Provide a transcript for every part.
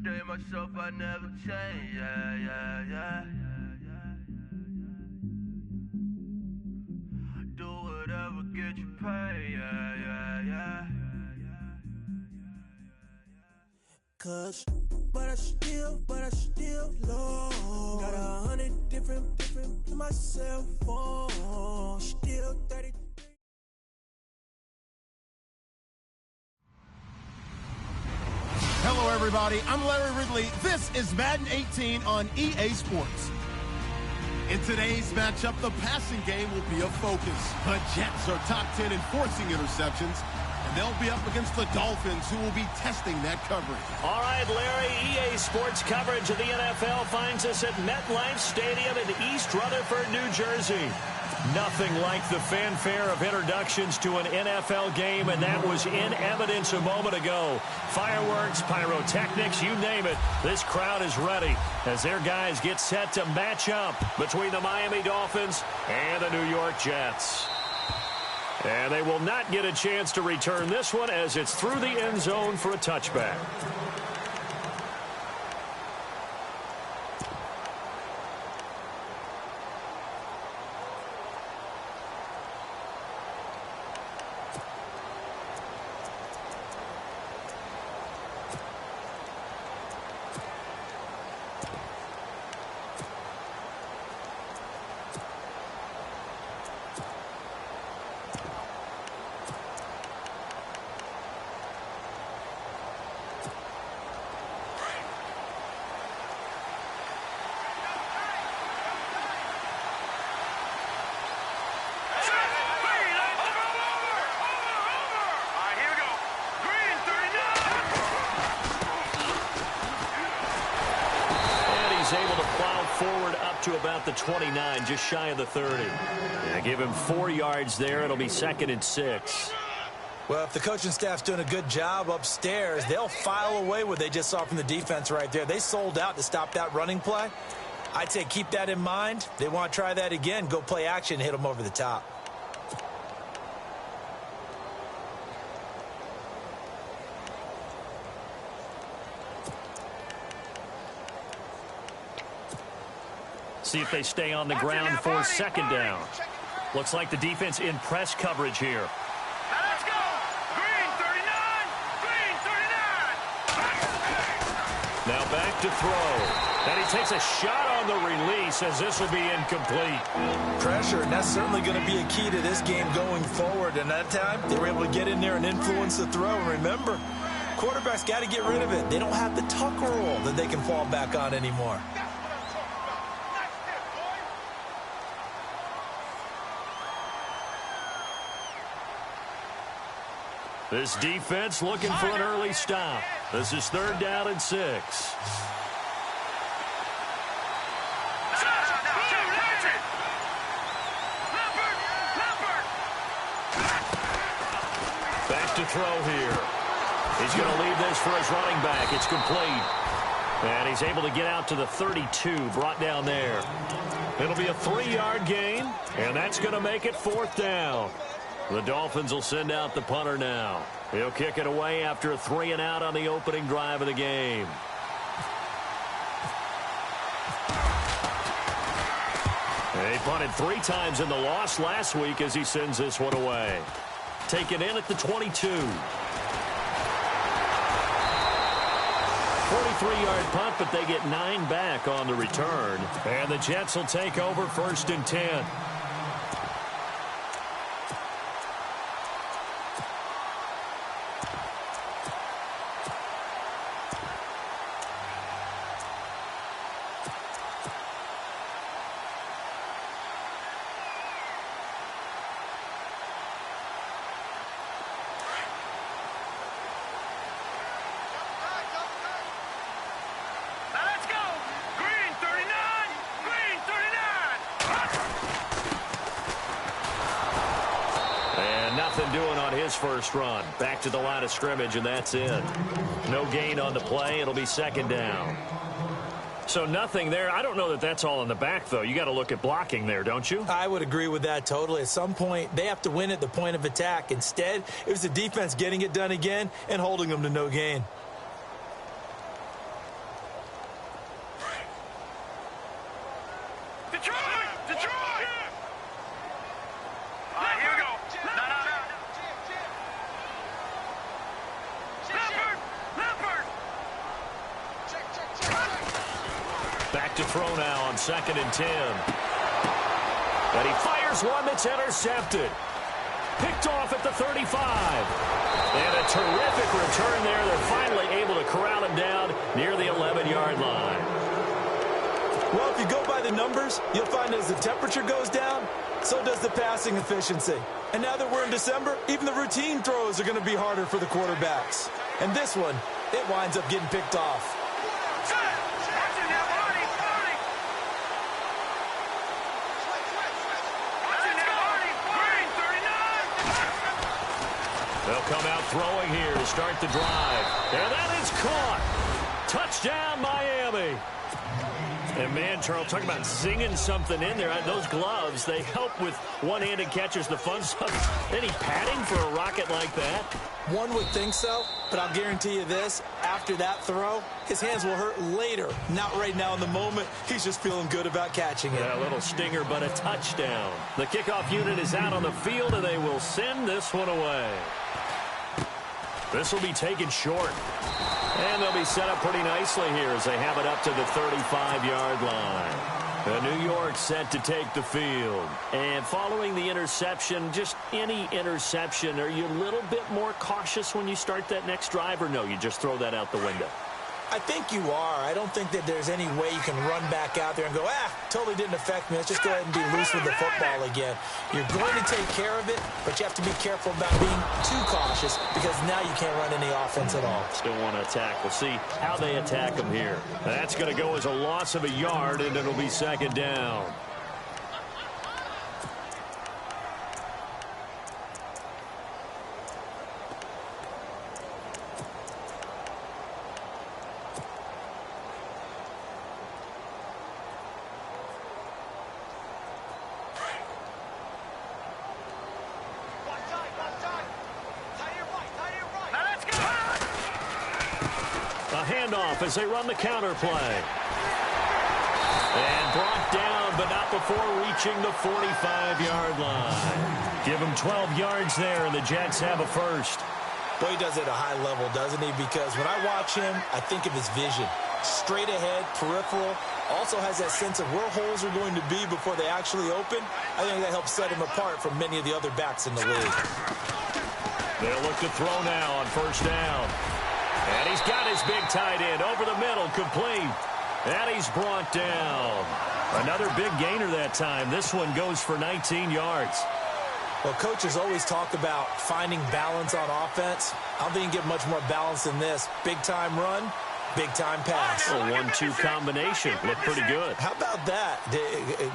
Stay myself, I never change, yeah. Do whatever, get you paid, yeah. Cause, but I still low. Got 100 different to my cell phone. Still 33. Hello, everybody. I'm Larry Ridley. This is Madden 18 on EA Sports. In today's matchup, the passing game will be a focus. The Jets are top 10 in forcing interceptions, and they'll be up against the Dolphins, who will be testing that coverage. All right, Larry, EA Sports coverage of the NFL finds us at MetLife Stadium in East Rutherford, New Jersey. Nothing like the fanfare of introductions to an NFL game, and that was in evidence a moment ago. Fireworks, pyrotechnics, you name it. This crowd is ready as their guys get set to match up between the Miami Dolphins and the New York Jets. And they will not get a chance to return this one as it's through the end zone for a touchback. Able to plow forward up to about the 29, just shy of the 30. Yeah, give him 4 yards there. It'll be 2nd and 6. Well, if the coaching staff's doing a good job upstairs, they'll file away what they just saw from the defense right there. They sold out to stop that running play. I'd say keep that in mind. They want to try that again. Go play action, hit them over the top. See if they stay on the ground for 2nd down. Looks like the defense in press coverage here. Now let's go! Green 39! Green 39! Now back to throw. And he takes a shot on the release as this will be incomplete. Pressure, and that's certainly going to be a key to this game going forward. And that time, they were able to get in there and influence the throw. And remember, quarterbacks got to get rid of it. They don't have the tuck rule that they can fall back on anymore. This defense looking for an early stop. This is 3rd down and 6. Back to throw here. He's going to leave this for his running back. It's complete. And he's able to get out to the 32, brought down there. It'll be a 3-yard gain, and that's going to make it 4th down. The Dolphins will send out the punter now. He'll kick it away after a 3-and-out on the opening drive of the game. He punted 3 times in the loss last week as he sends this one away. Taken in at the 22. 43-yard punt, but they get 9 back on the return. And the Jets will take over 1st and 10. Doing on his first run. Back to the line of scrimmage, and that's it. No gain on the play. It'll be 2nd down. So nothing there. I don't know that that's all in the back, though. You got to look at blocking there, don't you? I would agree with that totally. At some point, they have to win at the point of attack. Instead, it was the defense getting it done again and holding them to no gain. throw now on 2nd and 10. And he fires one that's intercepted. Picked off at the 35. And a terrific return there. They're finally able to corral him down near the 11-yard line. Well, if you go by the numbers, you'll find as the temperature goes down, so does the passing efficiency. And now that we're in December, even the routine throws are going to be harder for the quarterbacks. And this one, it winds up getting picked off. They'll come out throwing here to start the drive. And that is caught. Touchdown, Miami. And, man, Charles, talking about zinging something in there. Those gloves, they help with one-handed catches, the fun stuff. Any padding for a rocket like that? One would think so, but I'll guarantee you this. After that throw, his hands will hurt later. Not right now in the moment. He's just feeling good about catching it. Yeah, a little stinger, but a touchdown. The kickoff unit is out on the field, and they will send this one away. This will be taken short. And they'll be set up pretty nicely here as they have it up to the 35-yard line. New York set to take the field. And following the interception, just any interception, are you a little bit more cautious when you start that next drive, or no, you just throw that out the window? I think you are. I don't think that there's any way you can run back out there and go, totally didn't affect me. Let's just go ahead and be loose with the football again. You're going to take care of it, but you have to be careful about being too cautious because now you can't run any offense at all. Still want to attack. We'll see how they attack them here. That's going to go as a loss of a yard, and it'll be 2nd down. Handoff as they run the counter play. And brought down, but not before reaching the 45-yard line. Give him 12 yards there, and the Jets have a first. Boy, he does it at a high level, doesn't he? Because when I watch him, I think of his vision. Straight ahead, peripheral. Also has that sense of where holes are going to be before they actually open. I think that helps set him apart from many of the other backs in the league. They'll look to throw now on 1st down. And he's got his big tight end over the middle, complete. And he's brought down. Another big gainer that time. This one goes for 19 yards. Well, coaches always talk about finding balance on offense. I don't think you can get much more balance than this. Big-time run, big-time pass. A 1-2 combination. Looked pretty good. How about that?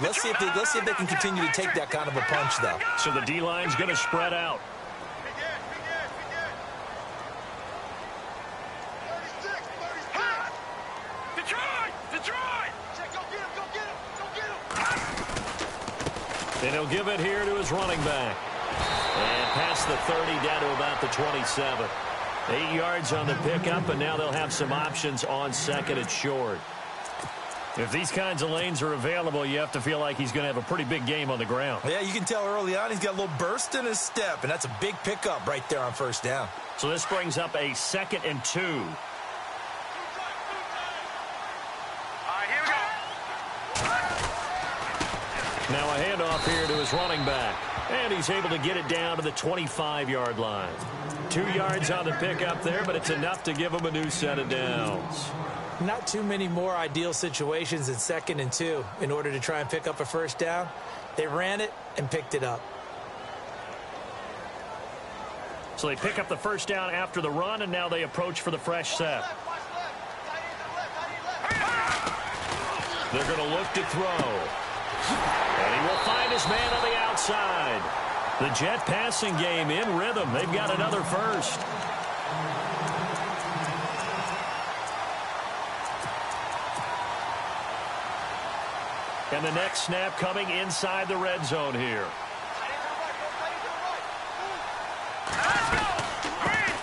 Let's see if they can continue to take that kind of a punch, though. So the D-line's going to spread out. And he'll give it here to his running back. And past the 30 down to about the 27. 8 yards on the pickup, and now they'll have some options on 2nd and short. If these kinds of lanes are available, you have to feel like he's going to have a pretty big game on the ground. Yeah, you can tell early on he's got a little burst in his step, and that's a big pickup right there on 1st down. So this brings up a 2nd and 2. Now a handoff here to his running back. And he's able to get it down to the 25-yard line. 2 yards on the pickup there, but it's enough to give him a new set of downs. Not too many more ideal situations in 2nd and 2 in order to try and pick up a 1st down. They ran it and picked it up. So they pick up the 1st down after the run, and now they approach for the fresh set. They're going to look to throw. And he will find his man on the outside. The Jet passing game in rhythm. They've got another first. And the next snap coming inside the red zone here.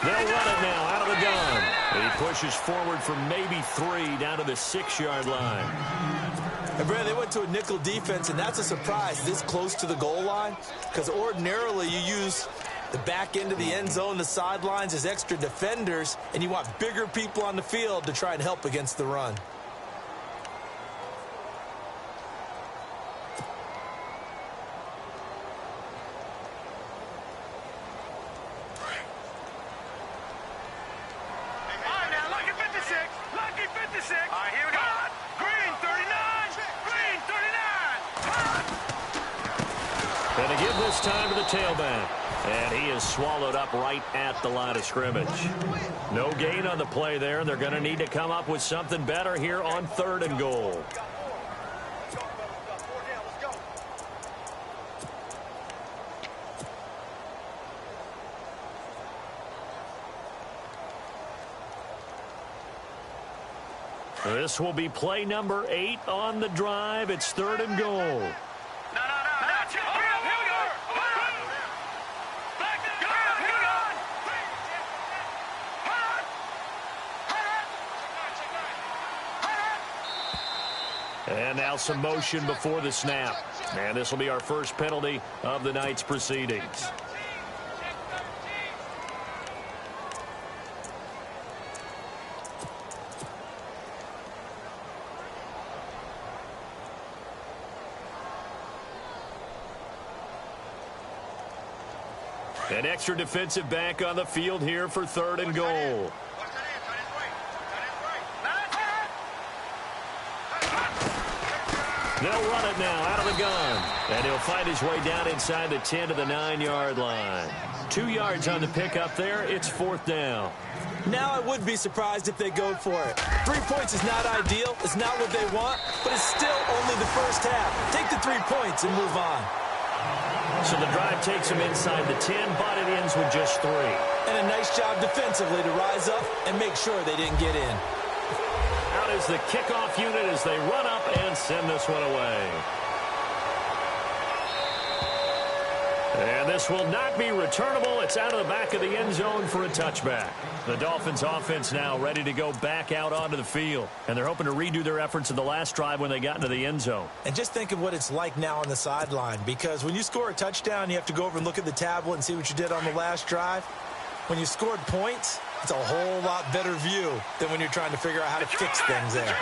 They'll run it now out of the gun. And he pushes forward for maybe 3 down to the 6-yard line. And Brad, they went to a nickel defense, and that's a surprise this close to the goal line, because ordinarily you use the back end of the end zone, the sidelines as extra defenders, and you want bigger people on the field to try and help against the run. And to give this time to the tailback. And he is swallowed up right at the line of scrimmage. No gain on the play there. They're going to need to come up with something better here on 3rd and goal. This will be play number 8 on the drive. It's 3rd and goal. And now some motion before the snap. And this will be our first penalty of the night's proceedings. An extra defensive back on the field here for 3rd and goal. They'll run it now out of the gun. And he'll find his way down inside the 10 to the 9-yard line. 2 yards on the pickup there. It's 4th down. Now I wouldn't be surprised if they go for it. 3 points is not ideal. It's not what they want, but it's still only the first half. Take the 3 points and move on. So the drive takes them inside the 10, but it ends with just 3. And a nice job defensively to rise up and make sure they didn't get in. Out is the kickoff unit as they run up and send this one away. And this will not be returnable. It's out of the back of the end zone for a touchback. The Dolphins offense now ready to go back out onto the field. And they're hoping to redo their efforts in the last drive when they got into the end zone. And just think of what it's like now on the sideline. Because when you score a touchdown, you have to go over and look at the tablet and see what you did on the last drive. When you scored points, it's a whole lot better view than when you're trying to figure out how to fix things there.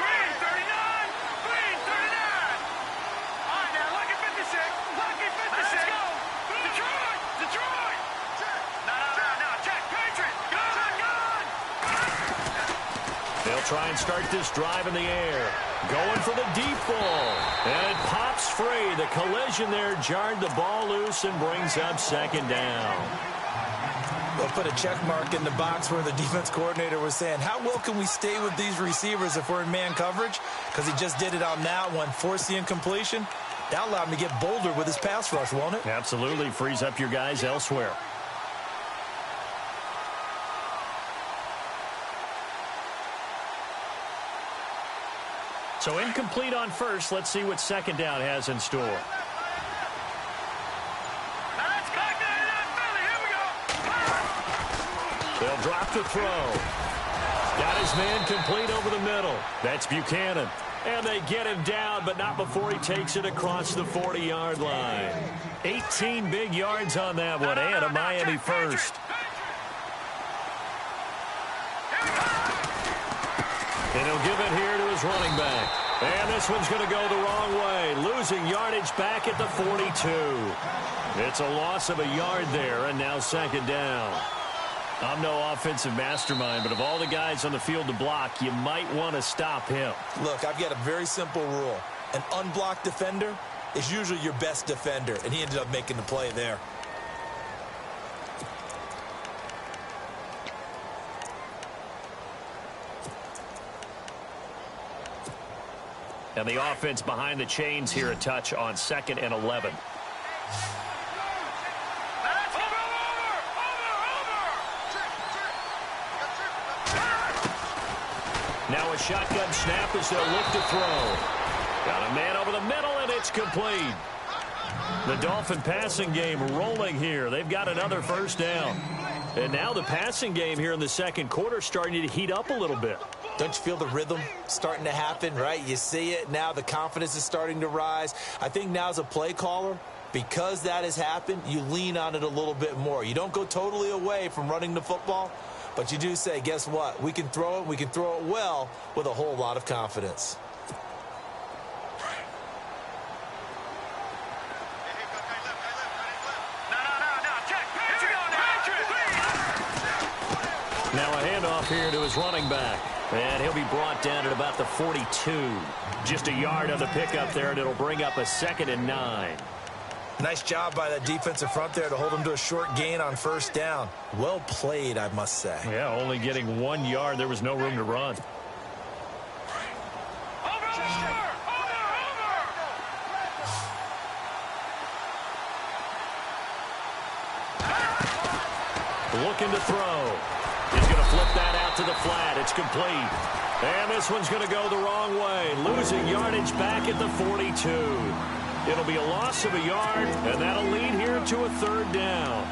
Try and start this drive in the air. Going for the deep ball. And it pops free. The collision there jarred the ball loose and brings up 2nd down. They'll put a check mark in the box where the defense coordinator was saying, how well can we stay with these receivers if we're in man coverage? Because he just did it on that one. Forced the incompletion. That allowed him to get bolder with his pass rush, won't it? Absolutely. Frees up your guys elsewhere. So incomplete on first. Let's see what 2nd down has in store. They'll drop the throw. Got his man complete over the middle. That's Buchanan. And they get him down, but not before he takes it across the 40-yard line. 18 big yards on that one, and a Miami first. And he'll give it here to his running back. And this one's going to go the wrong way. Losing yardage back at the 42. It's a loss of a yard there, and now 2nd down. I'm no offensive mastermind, but of all the guys on the field to block, you might want to stop him. Look, I've got a very simple rule. An unblocked defender is usually your best defender, and he ended up making the play there. And the offense behind the chains here a touch on 2nd and 11. Now a shotgun snap as they'll look to throw. Got a man over the middle, and it's complete. The Dolphin passing game rolling here. They've got another 1st down. And now the passing game here in the 2nd quarter starting to heat up a little bit. Don't you feel the rhythm starting to happen, right? You see it now. The confidence is starting to rise. I think now as a play caller, because that has happened, you lean on it a little bit more. You don't go totally away from running the football, but you do say, guess what? We can throw it. We can throw it well with a whole lot of confidence. Now a handoff here to his running back. And he'll be brought down at about the 42. Just a yard on the pickup there, and it'll bring up a 2nd and 9. Nice job by that defensive front there to hold him to a short gain on first down. Well played, I must say. Yeah, only getting 1 yard. There was no room to run. Looking to throw. He's going to flip that out to the flat. It's complete. And this one's going to go the wrong way. Losing yardage back at the 42. It'll be a loss of a yard, and that'll lead here to a third down.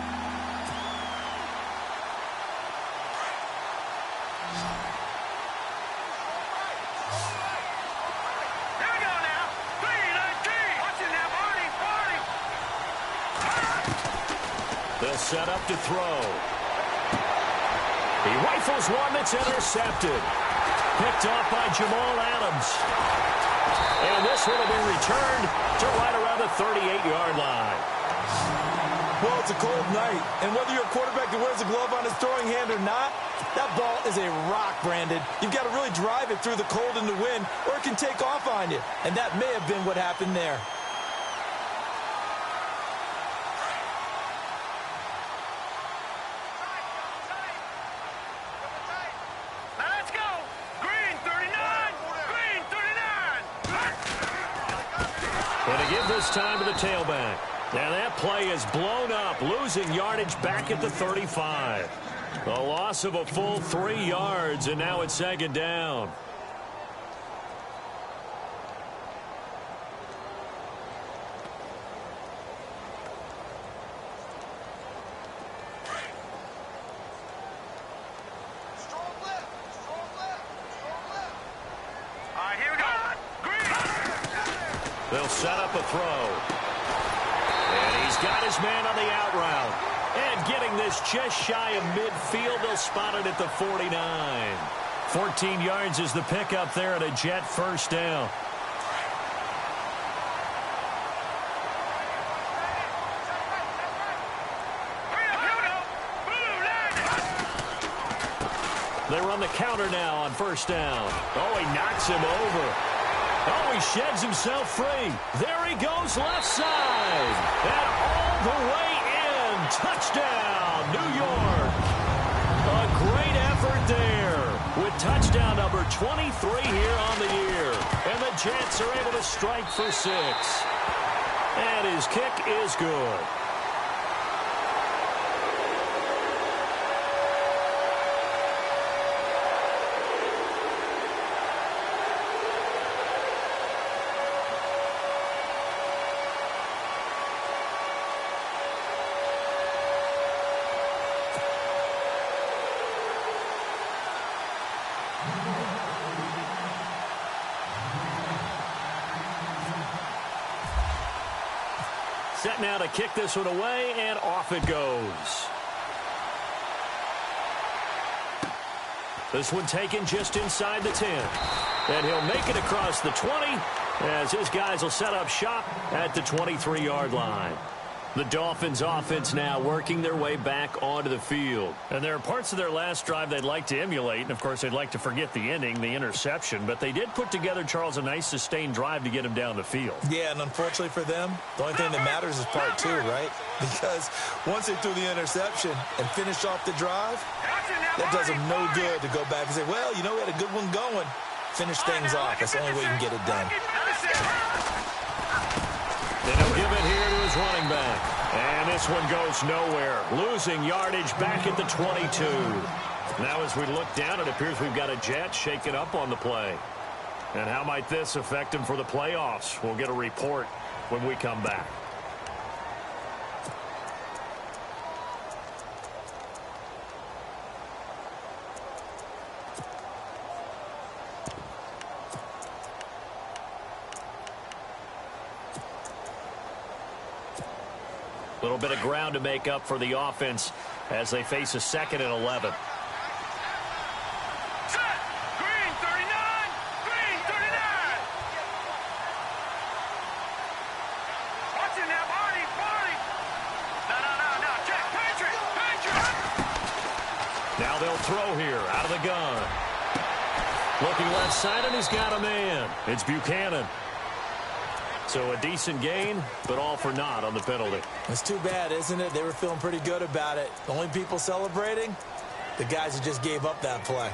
Here we go now. 3-19. Watch it now, Barney. They'll set up to throw. He rifles one that's intercepted. Picked off by Jamal Adams. And this one will be returned to right around the 38-yard line. Well, it's a cold night, and whether you're a quarterback that wears a glove on his throwing hand or not, that ball is a rock, Brandon. You've got to really drive it through the cold and the wind, or it can take off on you. And that may have been what happened there. This time to the tailback. And that play is blown up, losing yardage back at the 35. A loss of a full 3 yards, and now it's second down. They'll set up a throw. And he's got his man on the out route. And getting this just shy of midfield, they'll spot it at the 49. 14 yards is the pickup there at a Jet first down. They run the counter now on first down. Oh, he knocks him over. Oh, he sheds himself free. There he goes left side. And all the way in. Touchdown, New York. A great effort there with touchdown number 23 here on the year. And the Jets are able to strike for 6. And his kick is good. Set now to kick this one away, and off it goes. This one taken just inside the 10. And he'll make it across the 20 as his guys will set up shop at the 23-yard line. The Dolphins offense now working their way back onto the field. And there are parts of their last drive they'd like to emulate. And, of course, they'd like to forget the ending, the interception. But they did put together, Charles, a nice sustained drive to get him down the field. Yeah, and unfortunately for them, the only thing that matters is part 2, right? Because once they threw the interception and finished off the drive, that does them no good to go back and say, well, you know, we had a good one going. Finish things off. That's the only way you can get it done. And he'll give it here to his running back. And this one goes nowhere. Losing yardage back at the 22. Now as we look down, it appears we've got a Jet shaken up on the play. And how might this affect him for the playoffs? We'll get a report when we come back. A little bit of ground to make up for the offense as they face a 2nd and 11. Set. Green 39. Green 39. Watch it now, Barney. Barney. No. Check. Patriot. Now they'll throw here out of the gun. Looking left side, and he's got a man. It's Buchanan. So a decent gain, but all for naught on the penalty. It's too bad, isn't it? They were feeling pretty good about it. The only people celebrating, the guys who just gave up that play.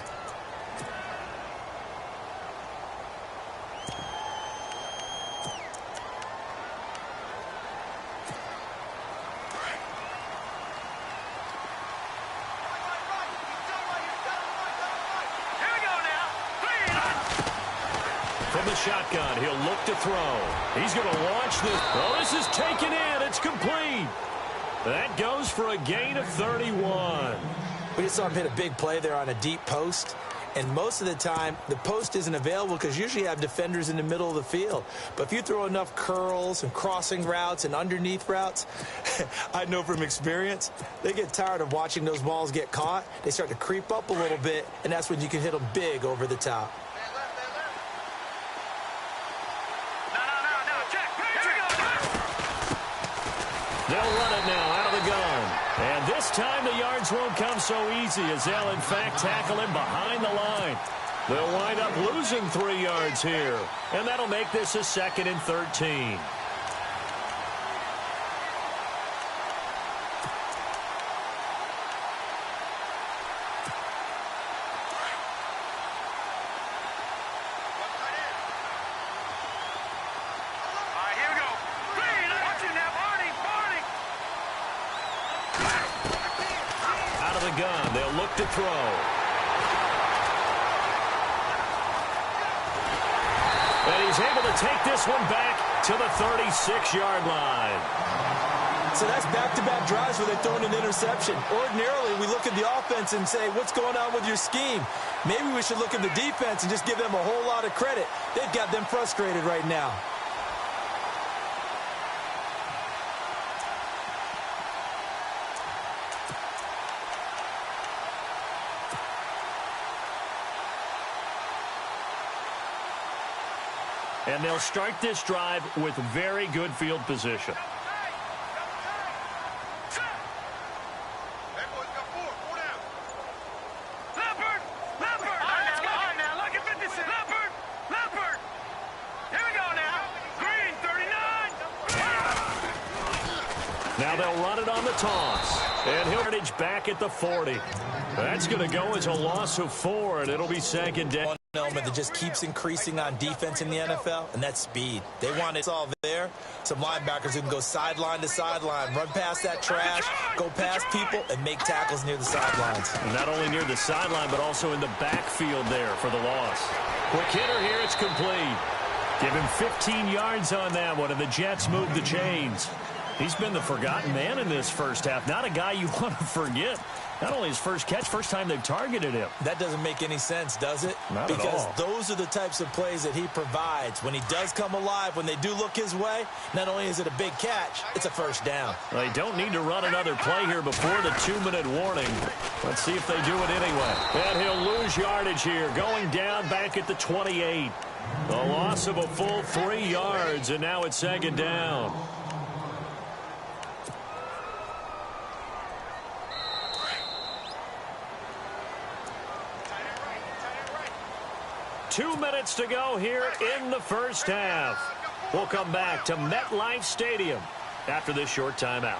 From the shotgun, he'll look to throw. He's going to launch this. Oh, this is taken in. It's complete. That goes for a gain of 31. We just saw him hit a big play there on a deep post. And most of the time, the post isn't available because usually you have defenders in the middle of the field. But if you throw enough curls and crossing routes and underneath routes, I know from experience, they get tired of watching those balls get caught. They start to creep up a little bit, and that's when you can hit them big over the top. They'll run it now out of the gun. And this time the yards won't come so easy as they'll, in fact, tackle him behind the line. They'll wind up losing 3 yards here. And that'll make this a 2nd and 13. Gun. They'll look to throw. And he's able to take this one back to the 36-yard line. So that's back-to-back drives where they're throwing an interception. Ordinarily, we look at the offense and say, what's going on with your scheme? Maybe we should look at the defense and just give them a whole lot of credit. They've got them frustrated right now. And they'll start this drive with very good field position. Now they'll run it on the toss. And he'll back at the 40. That's going to go as a loss of 4, and it'll be 2nd down. One element that just keeps increasing on defense in the NFL, and that's speed. They want it all there. Some linebackers who can go sideline to sideline, run past that trash, go past people, and make tackles near the sidelines. And not only near the sideline, but also in the backfield there for the loss. Quick hitter here, it's complete. Give him 15 yards on that one, and the Jets move the chains. He's been the forgotten man in this first half. Not a guy you want to forget. Not only his first catch, first time they've targeted him. That doesn't make any sense, does it? Not at all. Because those are the types of plays that he provides. When he does come alive, when they do look his way, not only is it a big catch, it's a first down. They don't need to run another play here before the 2-minute warning. Let's see if they do it anyway. And he'll lose yardage here, going down back at the 28. A loss of a full 3 yards, and now it's 2nd down. Two minutes to go here in the first half. We'll come back to MetLife Stadium after this short timeout.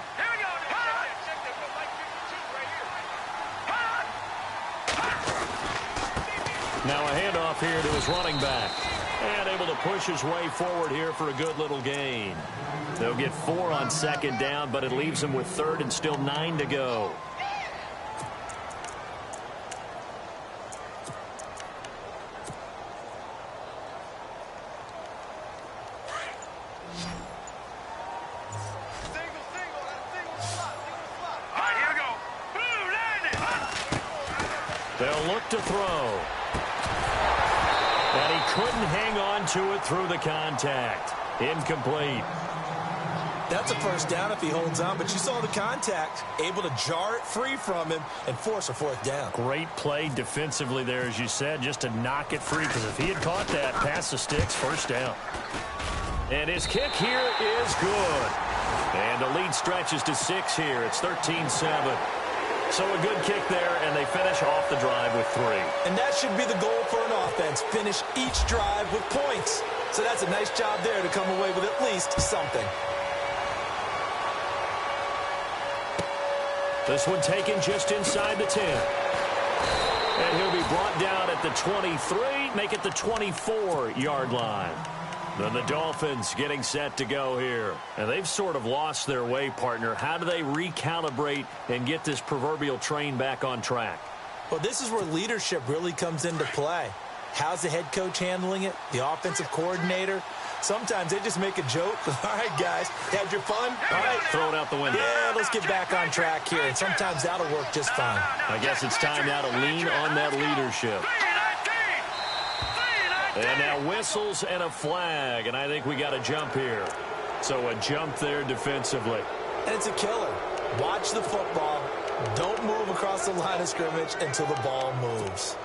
Now a handoff here to his running back. And able to push his way forward here for a good little gain. They'll get 4 on 2nd down, but it leaves them with 3rd and still 9 to go. They'll look to throw. And he couldn't hang on to it through the contact. Incomplete. That's a first down if he holds on, but you saw the contact. Able to jar it free from him and force a 4th down. Great play defensively there, as you said, just to knock it free, because if he had caught that, past the sticks, first down. And his kick here is good. And the lead stretches to 6 here. It's 13-7. So a good kick there, and they finish off the drive with 3. And that should be the goal for an offense. Finish each drive with points. So that's a nice job there to come away with at least something. This one taken just inside the 10. And he'll be brought down at the 23, make it the 24-yard line. Then the Dolphins getting set to go here. And they've sort of lost their way, partner. How do they recalibrate and get this proverbial train back on track? Well, this is where leadership really comes into play. How's the head coach handling it? The offensive coordinator? Sometimes they just make a joke. All right, guys, had your fun? All right. Throw it out the window. Yeah, let's get back on track here. And sometimes that'll work just fine. I guess it's time now to lean on that leadership. And now whistles and a flag, and I think we got a jump here. So a jump there defensively. And it's a killer. Watch the football. Don't move across the line of scrimmage until the ball moves.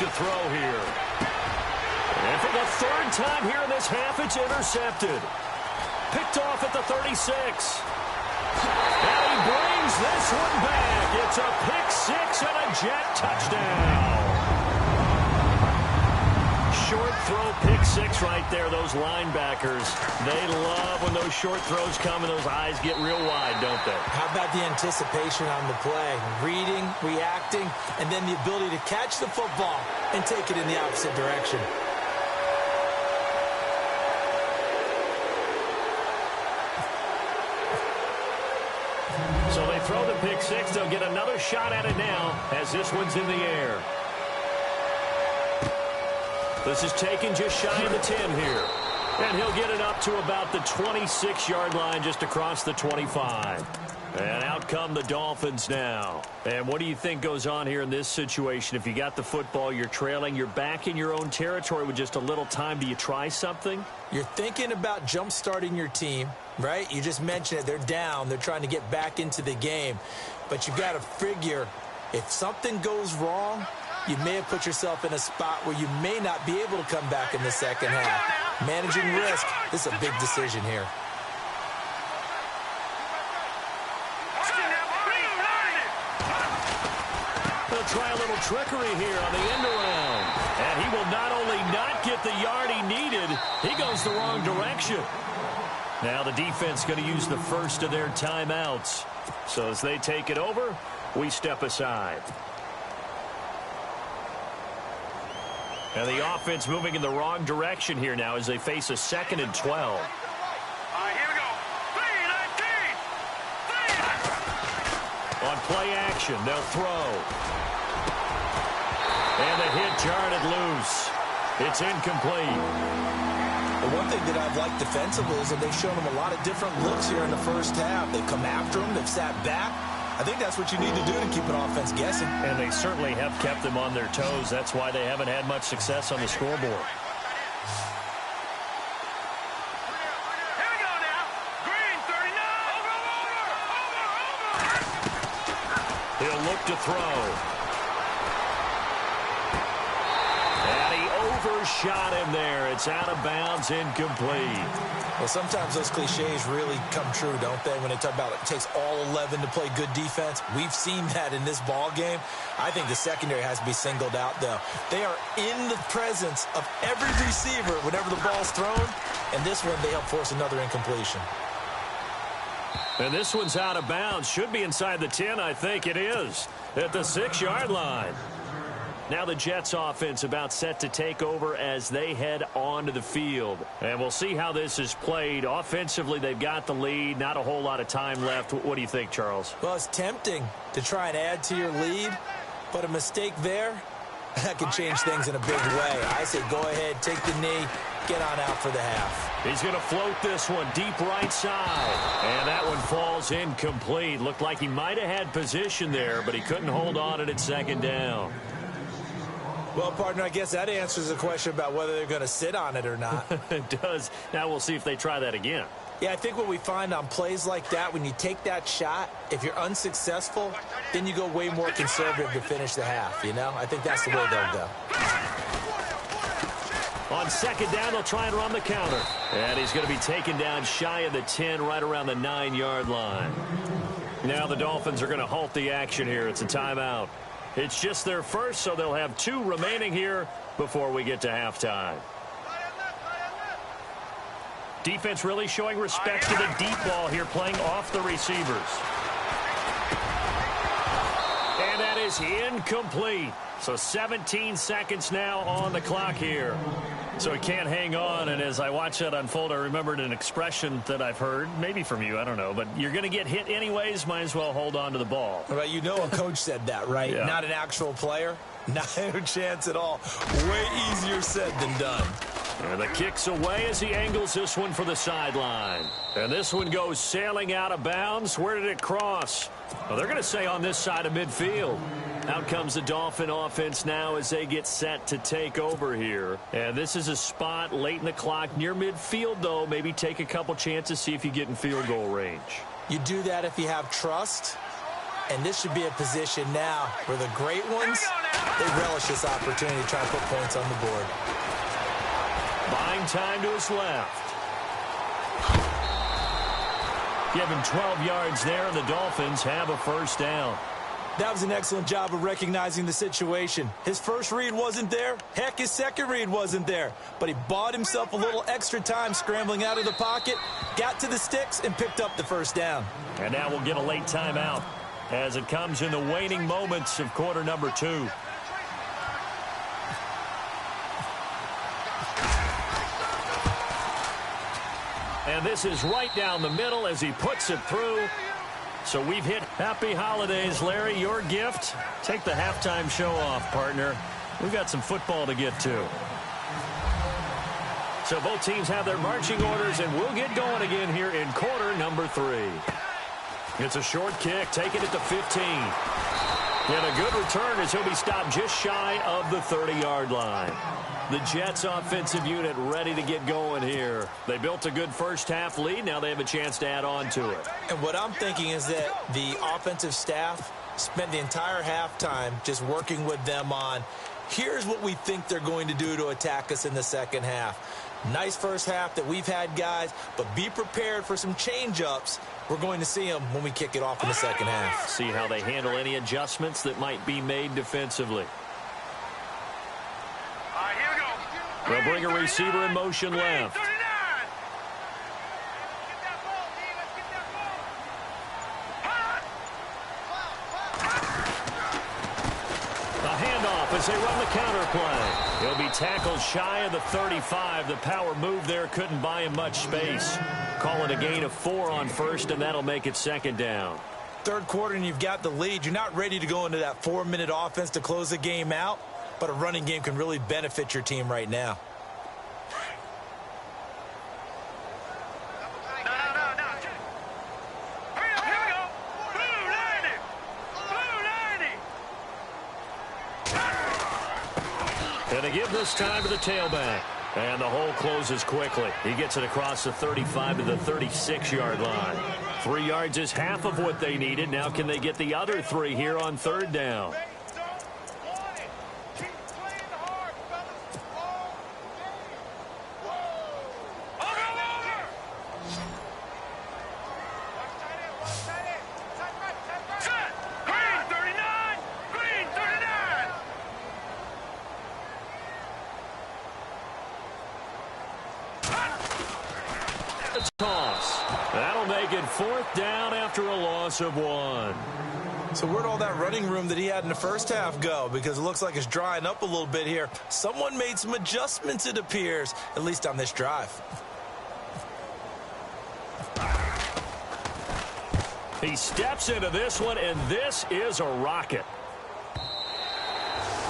To throw here. And for the third time here in this half, it's intercepted. Picked off at the 36. And he brings this one back. It's a pick six and a Jet touchdown. Short throw pick six right there. Those linebackers, they love when those short throws come and those eyes get real wide, don't they? How about the anticipation on the play? Reading, reacting, and then the ability to catch the football and take it in the opposite direction. So they throw the pick six. They'll get another shot at it now as this one's in the air. This is taken just shy of the 10 here. And he'll get it up to about the 26-yard line just across the 25. And out come the Dolphins now. And what do you think goes on here in this situation? If you got the football, you're trailing, you're back in your own territory with just a little time. Do you try something? You're thinking about jump-starting your team, right? You just mentioned it. They're down. They're trying to get back into the game. But you've got to figure if something goes wrong, you may have put yourself in a spot where you may not be able to come back in the second half. Managing risk, this is a big decision here. They'll try a little trickery here on the end around. And he will not only not get the yard he needed, he goes the wrong direction. Now the defense going to use the first of their timeouts. So as they take it over, we step aside. And the offense moving in the wrong direction here now as they face a 2nd and 12. All right, here we go. 3-19. On play action, they'll throw. And the hit jarred it loose. It's incomplete. The one thing that I've liked defensively is that they've shown them a lot of different looks here in the first half. They've come after them. They've sat back. I think that's what you need to do to keep an offense guessing. And they certainly have kept them on their toes. That's why they haven't had much success on the scoreboard. Here we go now. Green, 39. Over. He'll look to throw. And he overshot him there. It's out of bounds, incomplete. Well, sometimes those cliches really come true, don't they? When they talk about it takes all 11 to play good defense. We've seen that in this ball game. I think the secondary has to be singled out, though. They are in the presence of every receiver whenever the ball's thrown. And this one, they help force another incompletion. And this one's out of bounds. Should be inside the 10, I think it is. At the 6-yard line. Now the Jets offense about set to take over as they head onto the field. And we'll see how this is played. Offensively, they've got the lead. Not a whole lot of time left. What do you think, Charles? Well, it's tempting to try and add to your lead, but a mistake there, that could change things in a big way. I say go ahead, take the knee, get on out for the half. He's going to float this one deep right side. And that one falls incomplete. Looked like he might have had position there, but he couldn't hold on at 2nd down. Well, partner, I guess that answers the question about whether they're going to sit on it or not. It does. Now we'll see if they try that again. Yeah, I think what we find on plays like that, when you take that shot, if you're unsuccessful, then you go way more conservative to finish the half, you know? I think that's the way they'll go. On second down, they'll try and run the counter. And he's going to be taken down shy of the 10, right around the 9-yard line. Now the Dolphins are going to halt the action here. It's a timeout. It's just their first, so they'll have 2 remaining here before we get to halftime. Defense really showing respect to the deep ball here, playing off the receivers. And that is incomplete. So 17 seconds now on the clock here. So he can't hang on, and as I watch that unfold, I remembered an expression that I've heard, maybe from you, I don't know, but you're going to get hit anyways, might as well hold on to the ball. Well, you know a coach said that, right? Yeah. Not an actual player. Not a chance at all. Way easier said than done. And the kick's away as he angles this one for the sideline. And this one goes sailing out of bounds. Where did it cross? Well, they're going to say on this side of midfield. Out comes the Dolphin offense now as they get set to take over here. And this is a spot late in the clock near midfield, though. Maybe take a couple chances, see if you get in field goal range. You do that if you have trust. And this should be a position now where the great ones, they relish this opportunity to try and put points on the board. Buying time to his left. Give him 12 yards there, and the Dolphins have a first down. That was an excellent job of recognizing the situation. His first read wasn't there. Heck, his second read wasn't there. But he bought himself a little extra time scrambling out of the pocket, got to the sticks, and picked up the first down. And now we'll get a late timeout as it comes in the waning moments of quarter number 2. And this is right down the middle as he puts it through. So we've hit happy holidays, Larry. Your gift. Take the halftime show off, partner. We've got some football to get to. So both teams have their marching orders, and we'll get going again here in quarter number 3. It's a short kick, taking it to 15. And a good return as he'll be stopped just shy of the 30-yard line. The Jets offensive unit ready to get going here. They built a good first-half lead. Now they have a chance to add on to it. And what I'm thinking is that the offensive staff spent the entire halftime just working with them on, here's what we think they're going to do to attack us in the second half. Nice first half that we've had, guys, but be prepared for some change-ups. We're going to see them when we kick it off in the second half. See how they handle any adjustments that might be made defensively. They'll bring a receiver in motion left. The handoff as they run the counter play. He'll be tackled shy of the 35. The power move there couldn't buy him much space. Call it a gain of 4 on first, and that'll make it second down. Third quarter and you've got the lead. You're not ready to go into that 4-minute offense to close the game out, but a running game can really benefit your team right now. And they give this time to the tailback. And the hole closes quickly. He gets it across the 35 to the 36-yard line. 3 yards is half of what they needed. Now can they get the other 3 here on third down? That'll make it fourth down after a loss of 1. So where'd all that running room that he had in the first half go? Because it looks like it's drying up a little bit here. Someone made some adjustments, it appears, at least on this drive. He steps into this one, and this is a rocket.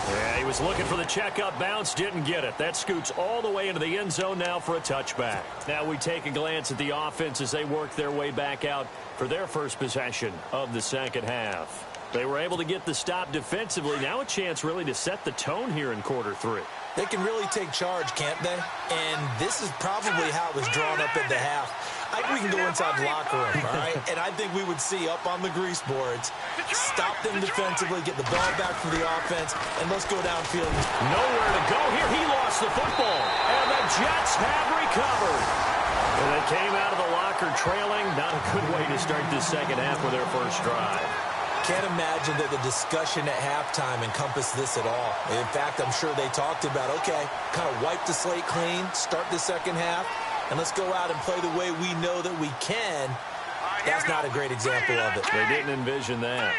Yeah, he was looking for the checkup bounce, didn't get it. That scoots all the way into the end zone now for a touchback. Now we take a glance at the offense as they work their way back out for their first possession of the second half. They were able to get the stop defensively. Now a chance really to set the tone here in quarter 3. They can really take charge, can't they? And this is probably how it was drawn up at the half. I think we can go inside the locker room, all right? And I think we would see up on the grease boards, stop them defensively, get the ball back from the offense, and let's go downfield. Nowhere to go here. He lost the football. And the Jets have recovered. And they came out of the locker trailing. Not a good way to start this second half with their first drive. Can't imagine that the discussion at halftime encompassed this at all. In fact, I'm sure they talked about, okay, kind of wipe the slate clean, start the second half, and let's go out and play the way we know that we can. That's not a great example of it. They didn't envision that.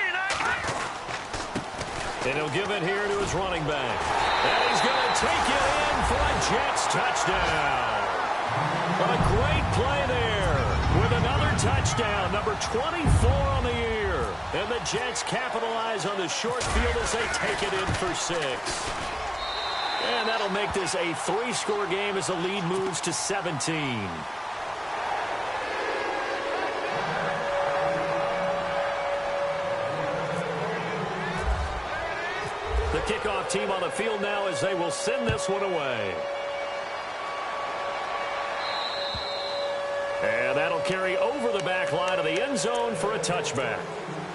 And he'll give it here to his running back. And he's going to take it in for a Jets touchdown. A great play there with another touchdown, number 24 on the year. And the Jets capitalize on the short field as they take it in for 6. And that'll make this a 3-score game as the lead moves to 17. The kickoff team on the field now as they will send this one away. And that'll carry over the back line of the end zone for a touchback.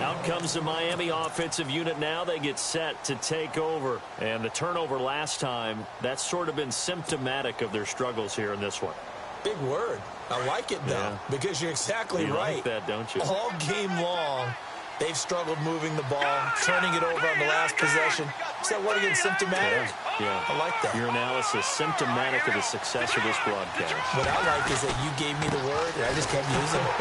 Out comes the Miami offensive unit now. They get set to take over. And the turnover last time, that's sort of been symptomatic of their struggles here in this one. Big word. I like it, though, because you're exactly right. You like that, don't you? All game long, they've struggled moving the ball, turning it over on the last possession. Is that word again, symptomatic? Yeah. I like that. Your analysis, symptomatic of the success of this broadcast. What I like is that you gave me the word, and I just kept using it.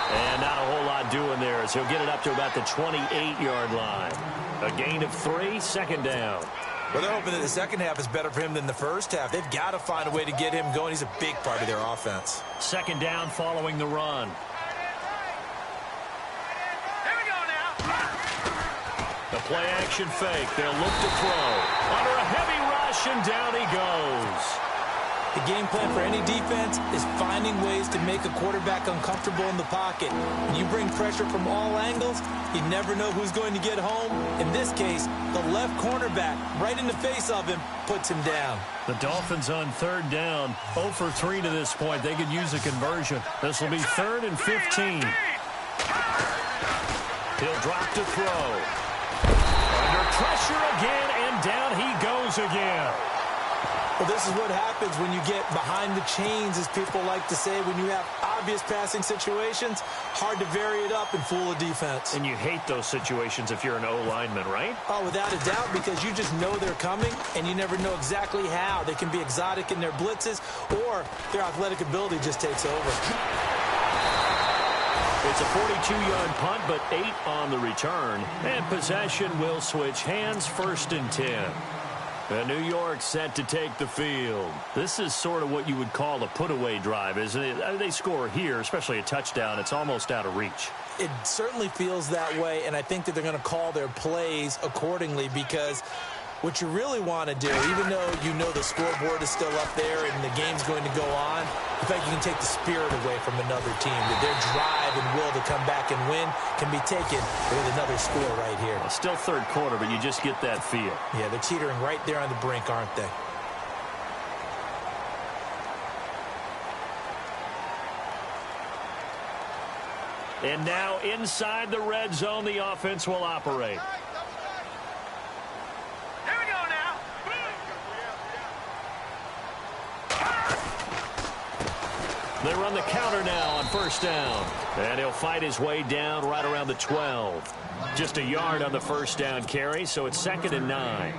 And not a whole lot doing there as he'll get it up to about the 28-yard line. A gain of 3, second down. Well, they're hoping that the second half is better for him than the first half. They've got to find a way to get him going. He's a big part of their offense. Second down following the run. Here we go now. The play-action fake. They'll look to throw. Under a heavy rush, and down he goes. The game plan for any defense is finding ways to make a quarterback uncomfortable in the pocket. When you bring pressure from all angles, you never know who's going to get home. In this case, the left cornerback, right in the face of him, puts him down. The Dolphins on third down, 0 for 3 to this point. They could use a conversion. This will be 3rd and 15. He'll drop to throw. Under pressure again, and down he goes again. Well, this is what happens when you get behind the chains, as people like to say. When you have obvious passing situations, hard to vary it up and fool a defense. And you hate those situations if you're an O-lineman, right? Oh, without a doubt, because you just know they're coming, and you never know exactly how. They can be exotic in their blitzes, or their athletic ability just takes over. It's a 42-yard punt, but 8 on the return. And possession will switch hands, 1st and 10. New York set to take the field. This is sort of what you would call a put-away drive, isn't it? They score here, especially a touchdown. It's almost out of reach. It certainly feels that way, and I think that they're going to call their plays accordingly, because what you really want to do, even though you know the scoreboard is still up there and the game's going to go on, in fact, you can take the spirit away from another team. That their drive and will to come back and win can be taken with another score right here. Well, still third quarter, but you just get that feel. Yeah, they're teetering right there on the brink, aren't they? And now inside the red zone, the offense will operate. They run the counter now on 1st down. And he'll fight his way down right around the 12. Just a yard on the 1st down carry, so it's 2nd and 9.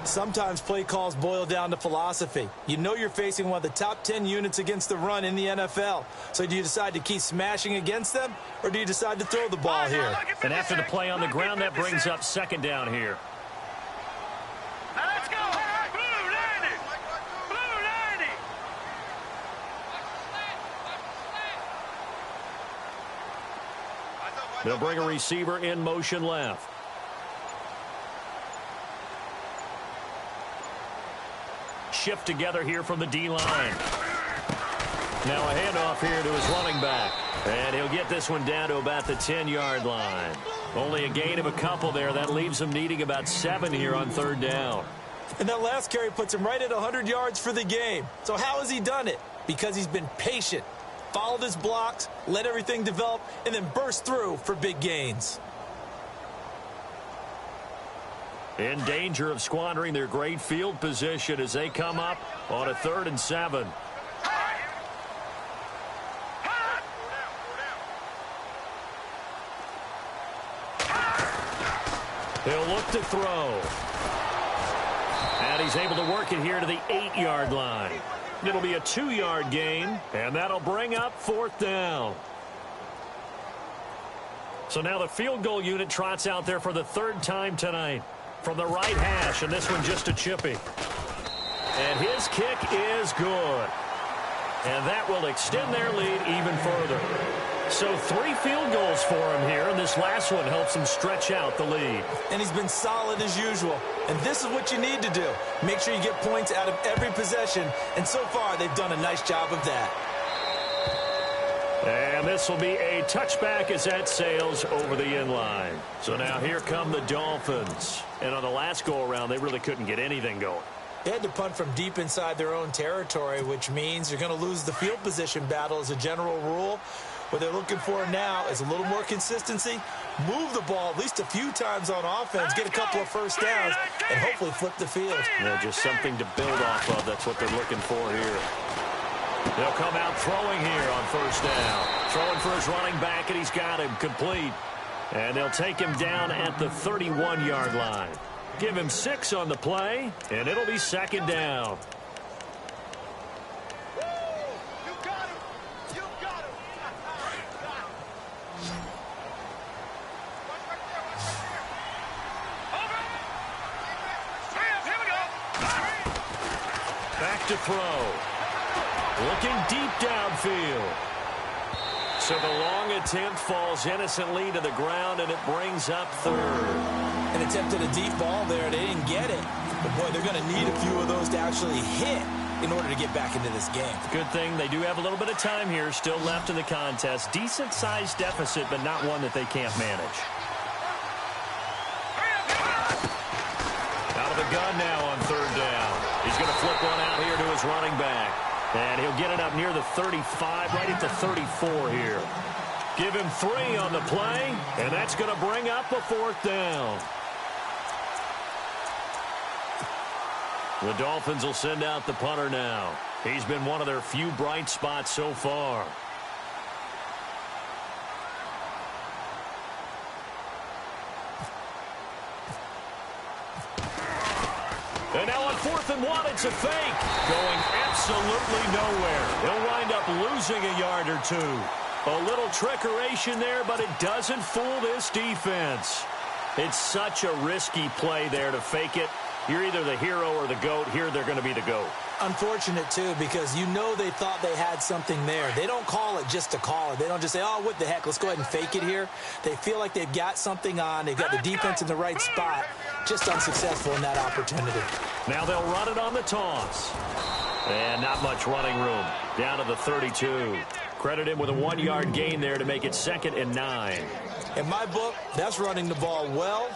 Sometimes play calls boil down to philosophy. You know you're facing one of the top 10 units against the run in the NFL. So do you decide to keep smashing against them, or do you decide to throw the ball here? And after the play on the ground, that brings up 2nd down here. Let's go. Blue 90. Blue 90. They'll bring a receiver in motion left. Shift together here from the D-line. Now a handoff here to his running back. And he'll get this one down to about the 10-yard line. Only a gain of a couple there. That leaves him needing about 7 here on third down. And that last carry puts him right at 100 yards for the game. So how has he done it? Because he's been patient, followed his blocks, let everything develop, and then burst through for big gains. In danger of squandering their great field position as they come up on a 3rd and 7. He'll look to throw. And he's able to work it here to the 8-yard line. It'll be a 2-yard gain, and that'll bring up 4th down. So now the field goal unit trots out there for the 3rd time tonight from the right hash, and this one just a chippy. And his kick is good. And that will extend their lead even further. So 3 field goals for him here, and this last one helps him stretch out the lead. And he's been solid as usual. And this is what you need to do. Make sure you get points out of every possession. And so far, they've done a nice job of that. And this will be a touchback as that sails over the end line. So now here come the Dolphins. And on the last go-around, they really couldn't get anything going. They had to punt from deep inside their own territory, which means you're going to lose the field position battle as a general rule. What they're looking for now is a little more consistency, move the ball at least a few times on offense, get a couple of first downs, and hopefully flip the field. Yeah, just something to build off of. That's what they're looking for here. They'll come out throwing here on 1st down. Throwing for his running back, and he's got him complete. And they'll take him down at the 31-yard line. Give him 6 on the play, and it'll be 2nd down. Back to throw. Looking deep downfield. So the long attempt falls innocently to the ground, and it brings up 3rd. An attempt at a deep ball there. They didn't get it. But, boy, they're going to need a few of those to actually hit in order to get back into this game. Good thing they do have a little bit of time here still left in the contest. Decent-sized deficit, but not one that they can't manage. Out of the gun now on 3rd down. He's going to flip one out here to his running back. And he'll get it up near the 35, right at the 34 here. Give him 3 on the play, and that's going to bring up a 4th down. The Dolphins will send out the punter now. He's been one of their few bright spots so far. And now on 4th and 1, it's a fake. Going absolutely nowhere. He'll wind up losing a yard or 2. A little trickeration there, but it doesn't fool this defense. It's such a risky play there to fake it. You're either the hero or the GOAT. Here they're going to be the GOAT. Unfortunate, too, because you know they thought they had something there. They don't call it just to call it. They don't just say, oh, what the heck, let's go ahead and fake it here. They feel like they've got something on. They've got the defense in the right spot. Just unsuccessful in that opportunity. Now they'll run it on the toss. And not much running room. Down to the 32. Credit him with a 1-yard gain there to make it 2nd and 9. In my book, that's running the ball well,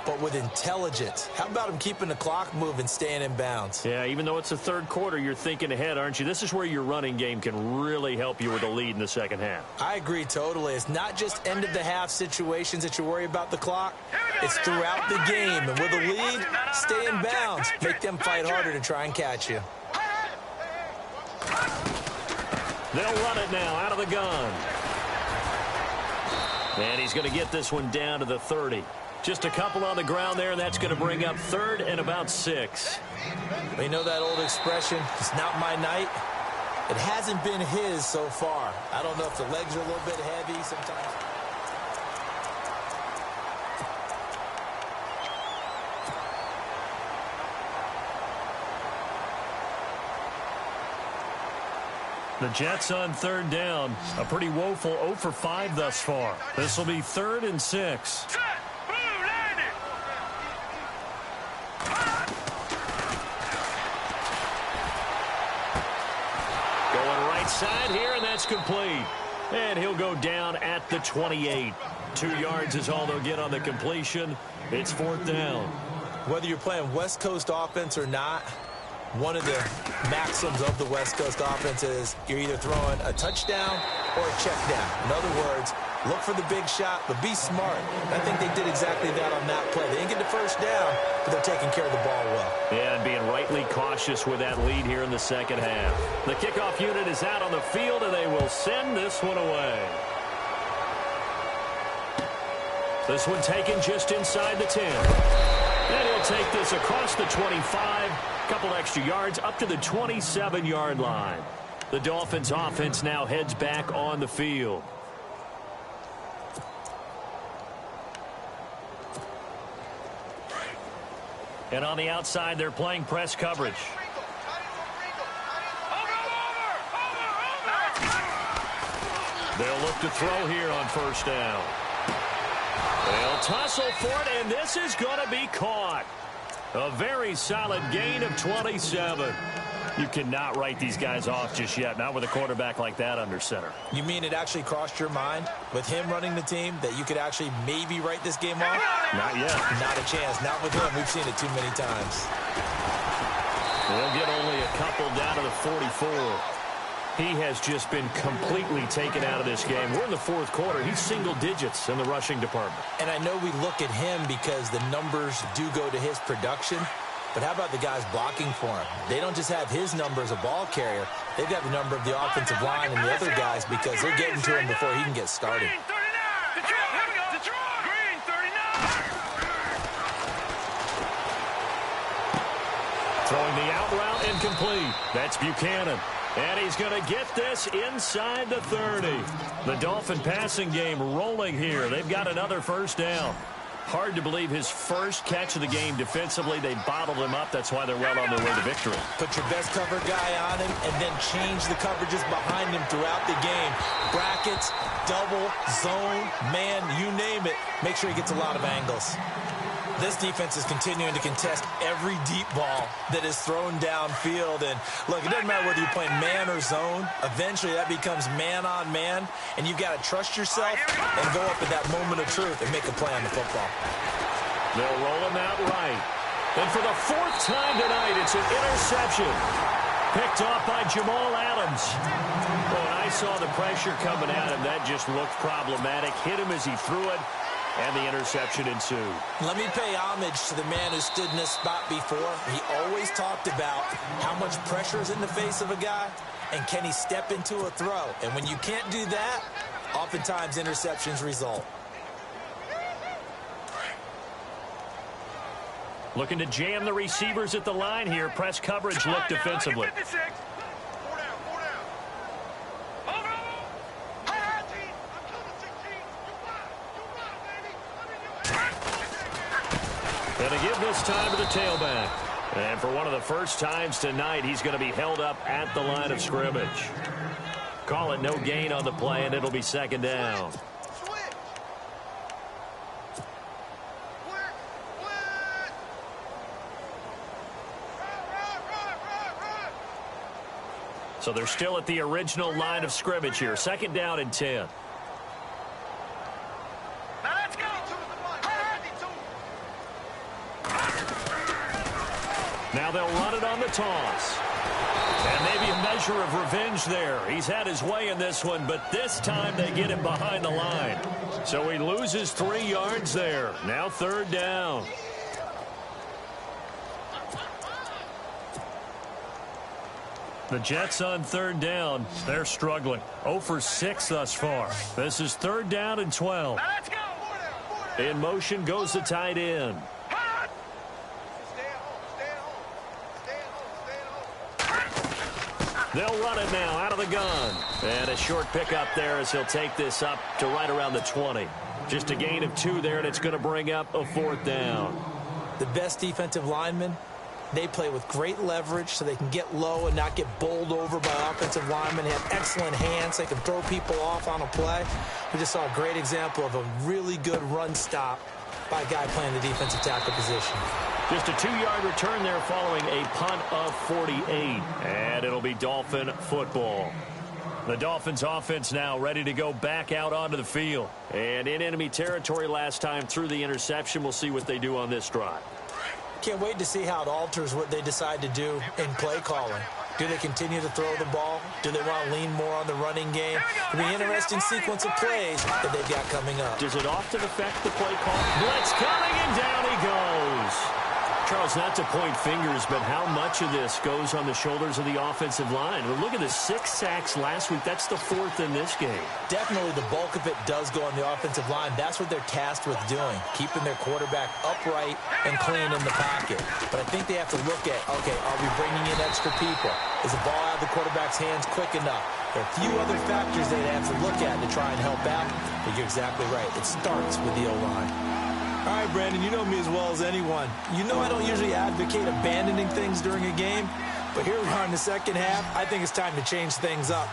but with intelligence. How about him keeping the clock moving, staying in bounds? Yeah, even though it's the 3rd quarter, you're thinking ahead, aren't you? This is where your running game can really help you with a lead in the 2nd half. I agree totally. It's not just end-of-the-half situations that you worry about the clock. It's throughout the game. And with a lead, stay in bounds. Make them fight harder to try and catch you. They'll run it now out of the gun. And he's going to get this one down to the 30. Just a couple on the ground there, and that's going to bring up 3rd and about 6. You know that old expression, it's not my night? It hasn't been his so far. I don't know if the legs are a little bit heavy sometimes. The Jets on 3rd down. A pretty woeful 0 for 5 thus far. This will be 3rd and 6. Going right inside here, and that's complete. And he'll go down at the 28. 2 yards is all they'll get on the completion. It's 4th down. Whether you're playing West Coast offense or not, one of the maxims of the West Coast offense is you're either throwing a touchdown or a check down. In other words, look for the big shot, but be smart. I think they did exactly that on that play. They didn't get the first down, but they're taking care of the ball well. Yeah, and being rightly cautious with that lead here in the second half. The kickoff unit is out on the field, and they will send this one away. This one taken just inside the 10. And he'll take this across the 25, couple extra yards up to the 27-yard line. The Dolphins' offense now heads back on the field. And on the outside, they're playing press coverage. They'll look to throw here on 1st down. They'll tussle for it, and this is going to be caught. A very solid gain of 27. You cannot write these guys off just yet, not with a quarterback like that under center. You mean it actually crossed your mind with him running the team that you could actually maybe write this game off? Not yet. Not a chance. Not with him. We've seen it too many times. They'll get only a couple down to the 44. He has just been completely taken out of this game. We're in the 4th quarter. He's single digits in the rushing department. And I know we look at him because the numbers do go to his production. But how about the guys blocking for him? They don't just have his number as a ball carrier. They've got the number of the offensive line and the other guys because they're getting to him before he can get started. Throwing the out route incomplete. That's Buchanan. And he's going to get this inside the 30. The Dolphin passing game rolling here. They've got another 1st down. Hard to believe his first catch of the game defensively. They bottled him up. That's why they're well on their way to victory. Put your best cover guy on him and then change the coverages behind him throughout the game. Brackets, double, zone, man, you name it. Make sure he gets a lot of angles. This defense is continuing to contest every deep ball that is thrown downfield. And, look, it doesn't matter whether you're playing man or zone. Eventually, that becomes man-on-man, and you've got to trust yourself and go up at that moment of truth and make a play on the football. They'll roll him out right. And for the 4th time tonight, it's an interception. Picked off by Jamal Adams. Oh, and I saw the pressure coming at him. That just looked problematic. Hit him as he threw it. And the interception ensued. Let me pay homage to the man who stood in this spot before. He always talked about how much pressure is in the face of a guy, and can he step into a throw? And when you can't do that, oftentimes interceptions result. Looking to jam the receivers at the line here. Press coverage look defensively. Going to give this time to the tailback. And for one of the first times tonight, he's going to be held up at the line of scrimmage. Call it no gain on the play, and it'll be 2nd down. So they're still at the original line of scrimmage here. 2nd down and 10. Now they'll run it on the toss. And maybe a measure of revenge there. He's had his way in this one, but this time they get him behind the line. So he loses 3 yards there. Now 3rd down. The Jets on 3rd down. They're struggling. 0 for 6 thus far. This is 3rd down and 12. In motion goes the tight end. They'll run it now out of the gun. And a short pickup there as he'll take this up to right around the 20. Just a gain of 2 there, and it's going to bring up a 4th down. The best defensive linemen, they play with great leverage so they can get low and not get bowled over by offensive linemen. They have excellent hands. They can throw people off on a play. We just saw a great example of a really good run stop by a guy playing the defensive tackle position. Just a 2-yard return there following a punt of 48. And it'll be Dolphin football. The Dolphins offense now ready to go back out onto the field. And in enemy territory last time through the interception. We'll see what they do on this drive. Can't wait to see how it alters what they decide to do in play calling. Do they continue to throw the ball? Do they want to lean more on the running game? It'll be an interesting sequence of plays that they've got coming up. Does it often affect the play call? Blitz coming, and down he goes. Charles, not to point fingers, but how much of this goes on the shoulders of the offensive line? Well, look at the 6 sacks last week. That's the 4th in this game. Definitely the bulk of it does go on the offensive line. That's what they're tasked with doing, keeping their quarterback upright and clean in the pocket. But I think they have to look at, okay, are we bringing in extra people? Is the ball out of the quarterback's hands quick enough? There are a few other factors they'd have to look at to try and help out. But you're exactly right. It starts with the O-line. All right, Brandon, you know me as well as anyone. You know I don't usually advocate abandoning things during a game, but here we are in the second half. I think it's time to change things up.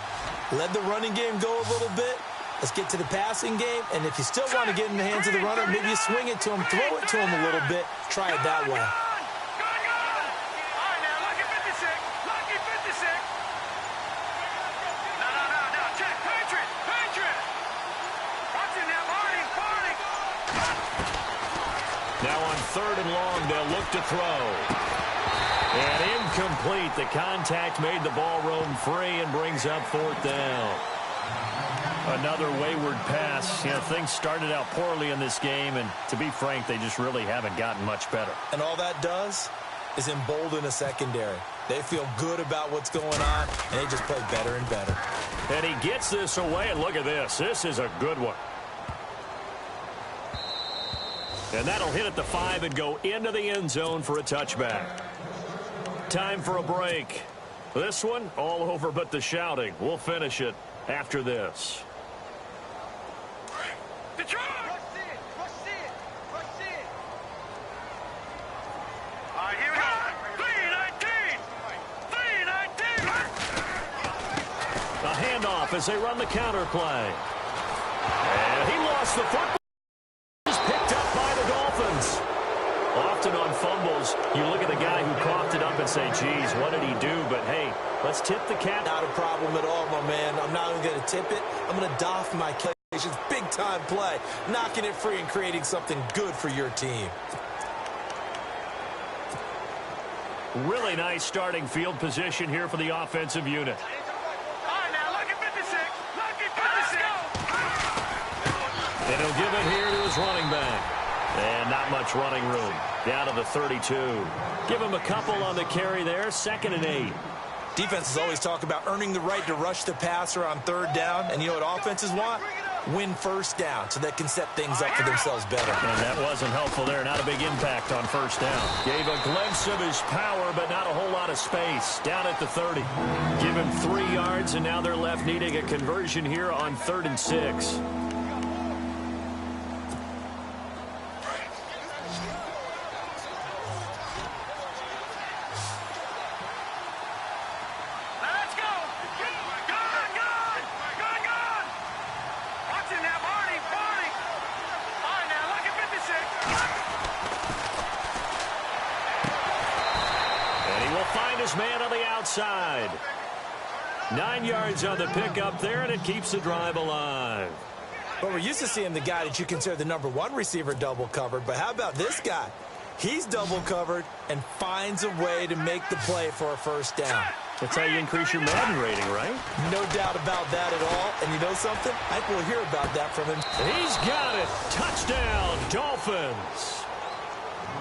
Let the running game go a little bit. Let's get to the passing game, and if you still want to get in the hands of the runner, maybe you swing it to him, throw it to him a little bit. Try it that way. Now on 3rd and long, they'll look to throw. And incomplete. The contact made the ball roam free and brings up 4th down. Another wayward pass. You know, things started out poorly in this game, and to be frank, they just really haven't gotten much better. And all that does is embolden a secondary. They feel good about what's going on, and they just play better and better. And he gets this away, and look at this. This is a good one. And that'll hit at the 5 and go into the end zone for a touchback. Time for a break. This one, all over but the shouting. We'll finish it after this. All right, here we go. 3-19. A handoff as they run the counter play. And he lost the football. Often on fumbles, you look at the guy who coughed it up and say, geez, what did he do? But, hey, let's tip the cap. Not a problem at all, my man. I'm not even going to tip it. I'm going to doff my calculations. Big-time play. Knocking it free and creating something good for your team. Really nice starting field position here for the offensive unit. All right, now, look at 56. Look at 56. And he'll give it here to his running back. And not much running room. Down to the 32. Give him a couple on the carry there. 2nd and 8. Defenses always talk about earning the right to rush the passer on 3rd down. And you know what offenses want? Win 1st down so they can set things up for themselves better. And that wasn't helpful there. Not a big impact on 1st down. Gave a glimpse of his power, but not a whole lot of space. Down at the 30. Give him 3 yards, and now they're left needing a conversion here on 3rd and 6. Man on the outside. 9 yards on the pickup there, and it keeps the drive alive. But we're used to seeing the guy that you consider the #1 receiver double covered. But how about this guy? He's double covered and finds a way to make the play for a 1st down. That's how you increase your Madden rating, right? No doubt about that at all. And you know something? I think we'll hear about that from him. He's got it. Touchdown, Dolphins.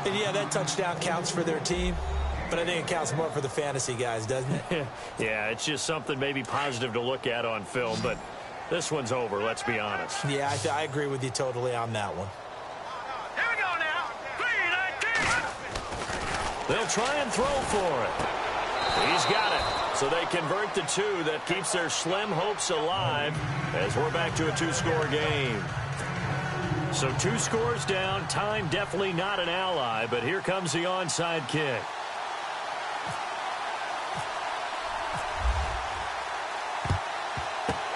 And yeah, that touchdown counts for their team. But I think it counts more for the fantasy guys, doesn't it? Yeah, it's just something maybe positive to look at on film, but this one's over, let's be honest. Yeah, I agree with you totally on that one. Here we go now. 3-19. They'll try and throw for it. He's got it. So they convert the 2. That keeps their slim hopes alive as we're back to a 2-score game. So 2 scores down. Time definitely not an ally, but here comes the onside kick.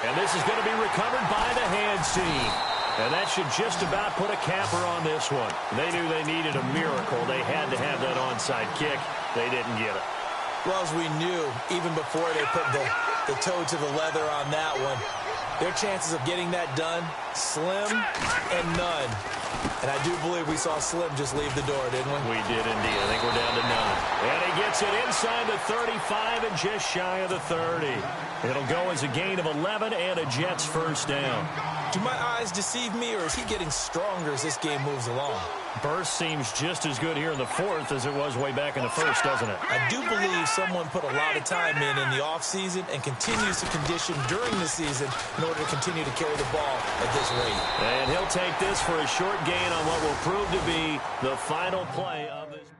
And this is going to be recovered by the hands team. And that should just about put a capper on this one. They knew they needed a miracle. They had to have that onside kick. They didn't get it. Well, as we knew, even before they put the toe to the leather on that one, their chances of getting that done, slim and none. And I do believe we saw Slim just leave the door, didn't we? We did indeed. I think we're down to none. And he gets it inside the 35 and just shy of the 30. It'll go as a gain of 11 and a Jets first down. Do my eyes deceive me, or is he getting stronger as this game moves along? Burst seems just as good here in the fourth as it was way back in the first, doesn't it? I do believe someone put a lot of time in the offseason and continues to condition during the season in order to continue to carry the ball at this rate. And he'll take this for a short gain on what will prove to be the final play of this.